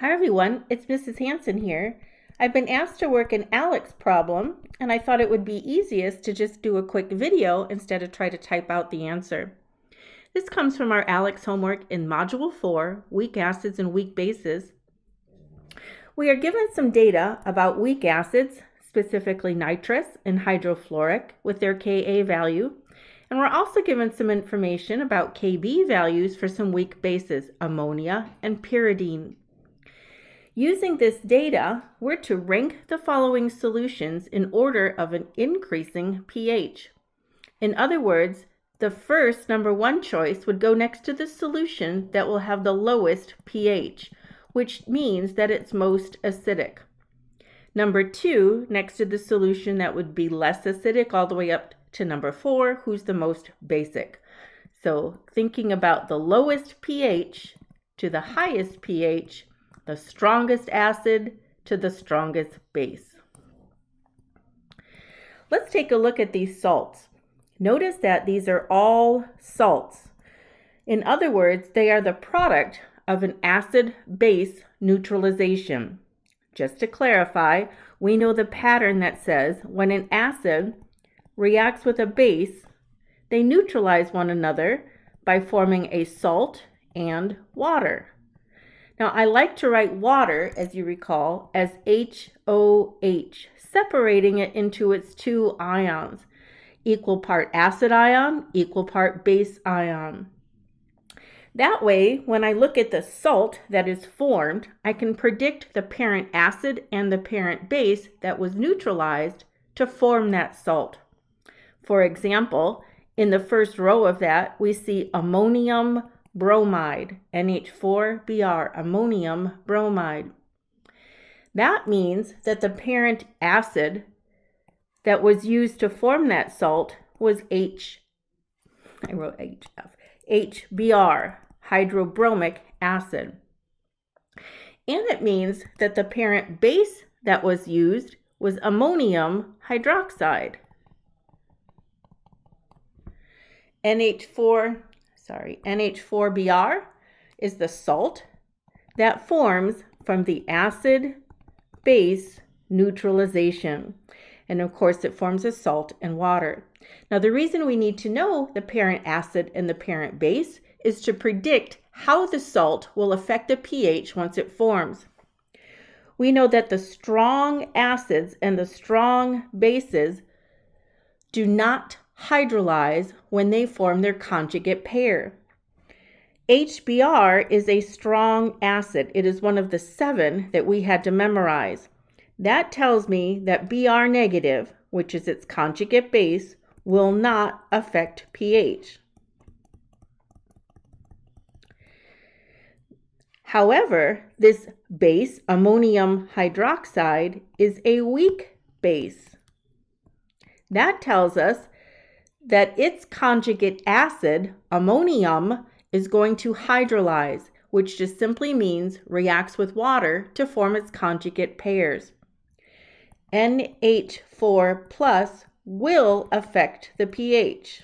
Hi everyone, it's Mrs. Hanson here. I've been asked to work an ALEKS problem, and I thought it would be easiest to just do a quick video instead of try to type out the answer. This comes from our ALEKS homework in Module 4, Weak Acids and Weak Bases. We are given some data about weak acids, specifically nitrous and hydrofluoric, with their Ka value, and we're also given some information about Kb values for some weak bases, ammonia and pyridine. Using this data, we're to rank the following solutions in order of an increasing pH. In other words, the first number 1 choice would go next to the solution that will have the lowest pH, which means that it's most acidic. Number 2 next to the solution that would be less acidic, all the way up to number 4, who's the most basic. So thinking about the lowest pH to the highest pH, the strongest acid to the strongest base. Let's take a look at these salts. Notice that these are all salts. In other words, they are the product of an acid-base neutralization. Just to clarify, we know the pattern that says when an acid reacts with a base, they neutralize one another by forming a salt and water. Now, I like to write water, as you recall, as HOH, separating it into its 2 ions, equal part acid ion, equal part base ion. That way, when I look at the salt that is formed, I can predict the parent acid and the parent base that was neutralized to form that salt. For example, in the first row of that, we see ammonium bromide, NH4Br, ammonium bromide. That means that the parent acid that was used to form that salt was HBr, hydrobromic acid. And it means that the parent base that was used was ammonium hydroxide. NH4Br is the salt that forms from the acid-base neutralization. And of course, it forms a salt and water. Now, the reason we need to know the parent acid and the parent base is to predict how the salt will affect the pH once it forms. We know that the strong acids and the strong bases do not hydrolyze when they form their conjugate pair. HBr is a strong acid. It is one of the 7 that we had to memorize. That tells me that Br negative, which is its conjugate base, will not affect pH. However, this base, ammonium hydroxide, is a weak base. That tells us that its conjugate acid, ammonium, is going to hydrolyze, which just simply means reacts with water to form its conjugate pairs. NH4 plus will affect the pH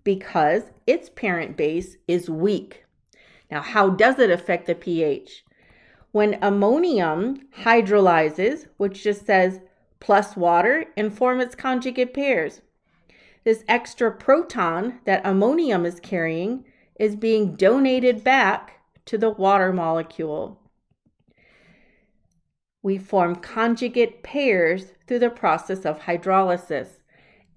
because its parent base is weak. Now, how does it affect the pH? When ammonium hydrolyzes, which just says plus water, and form its conjugate pairs. This extra proton that ammonium is carrying is being donated back to the water molecule. We form conjugate pairs through the process of hydrolysis.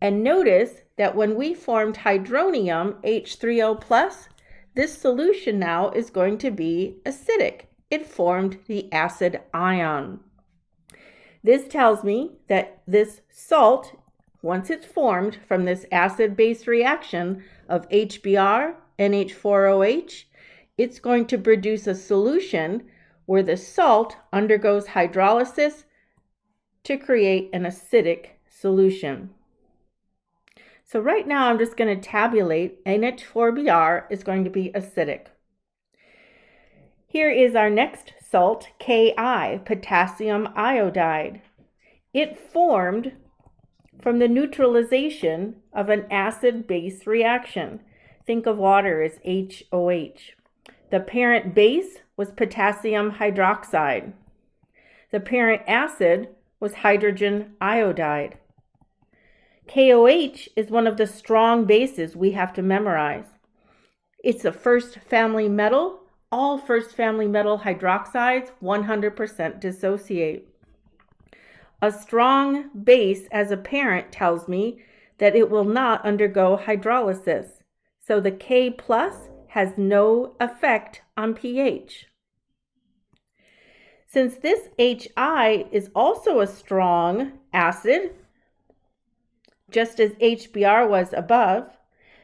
And notice that when we formed hydronium, H3O+, this solution now is going to be acidic. It formed the acid ion. This tells me that this salt, once it's formed from this acid-base reaction of HBr, NH4OH, it's going to produce a solution where the salt undergoes hydrolysis to create an acidic solution. So right now I'm just going to tabulate NH4Br is going to be acidic. Here is our next salt, Ki, potassium iodide. It formed from the neutralization of an acid-base reaction. Think of water as HOH. The parent base was potassium hydroxide. The parent acid was hydrogen iodide. KOH is one of the strong bases we have to memorize. It's a first family metal. All first family metal hydroxides 100% dissociate. A strong base as a parent tells me that it will not undergo hydrolysis. So the K plus has no effect on pH. Since this HI is also a strong acid, just as HBr was above,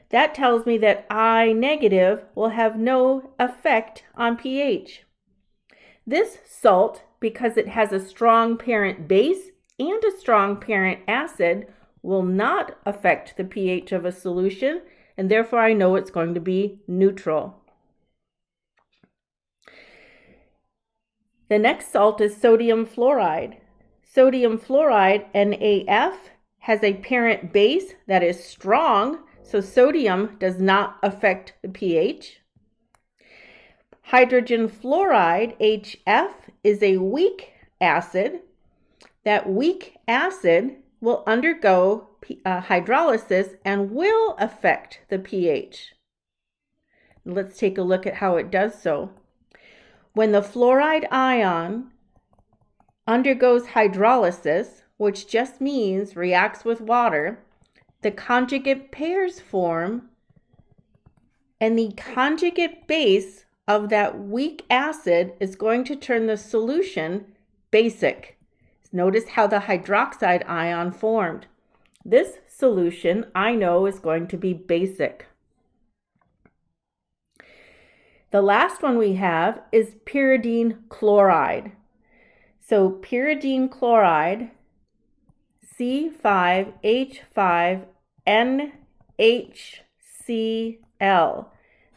that tells me that I negative will have no effect on pH. This salt, because it has a strong parent base and a strong parent acid, will not affect the pH of a solution, and therefore I know it's going to be neutral. The next salt is sodium fluoride. Sodium fluoride, NaF, has a parent base that is strong, so sodium does not affect the pH. Hydrogen fluoride, HF, is a weak acid. That weak acid will undergo hydrolysis and will affect the pH. Let's take a look at how it does so. When the fluoride ion undergoes hydrolysis, which just means reacts with water, the conjugate pairs form, and the conjugate base of that weak acid is going to turn the solution basic. Notice how the hydroxide ion formed. This solution I know is going to be basic. The last one we have is pyridine chloride. So pyridine chloride, C5H5NHCl.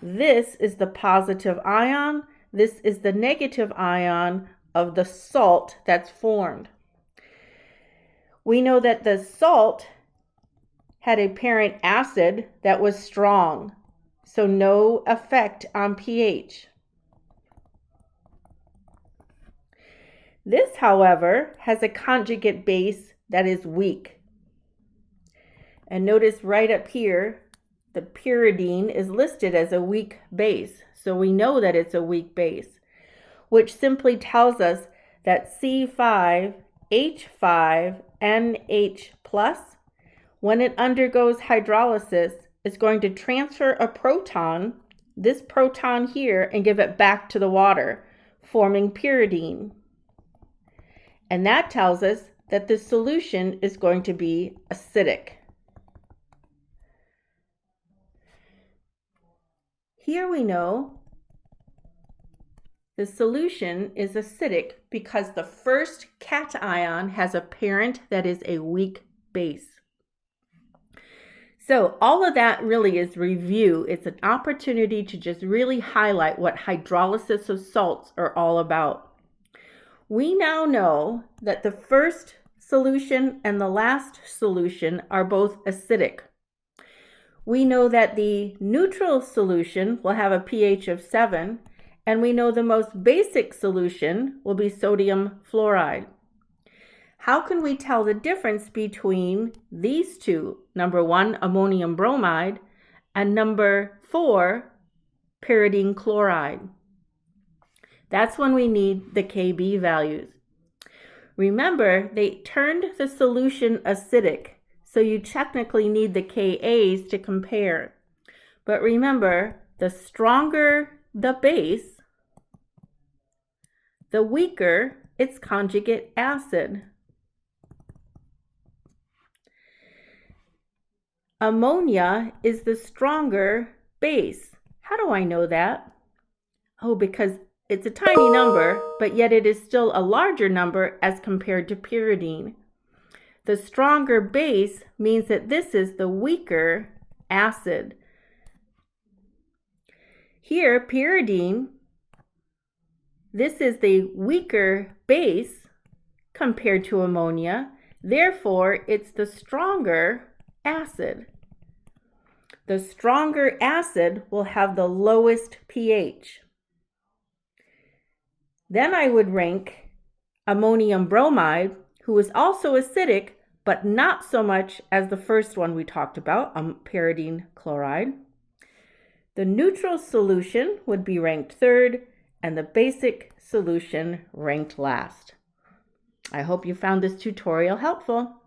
This is the positive ion. This is the negative ion of the salt that's formed. We know that the salt had a parent acid that was strong, so no effect on pH. This, however, has a conjugate base that is weak. And notice right up here, the pyridine is listed as a weak base, so we know that it's a weak base, which simply tells us that C5H5NH+, when it undergoes hydrolysis, is going to transfer a proton, this proton here, and give it back to the water, forming pyridine. And that tells us that the solution is going to be acidic. Here we know the solution is acidic because the first cation has a parent that is a weak base. So all of that really is review. It's an opportunity to just really highlight what hydrolysis of salts are all about. We now know that the first solution and the last solution are both acidic. We know that the neutral solution will have a pH of 7, and we know the most basic solution will be sodium fluoride. How can we tell the difference between these two? Number 1, ammonium bromide, and number 4, pyridine chloride. That's when we need the Kb values. Remember, they turned the solution acidic, so you technically need the Kas to compare. But remember, the stronger the base, the weaker its conjugate acid. Ammonia is the stronger base. How do I know that? Oh, because it's a tiny number, but yet it is still a larger number as compared to pyridine. The stronger base means that this is the weaker acid. Here, pyridine, this is the weaker base compared to ammonia. Therefore, it's the stronger acid. The stronger acid will have the lowest pH. Then I would rank ammonium bromide, who is also acidic, but not so much as the first one we talked about, pyridine chloride. The neutral solution would be ranked third, and the basic solution ranked last. I hope you found this tutorial helpful.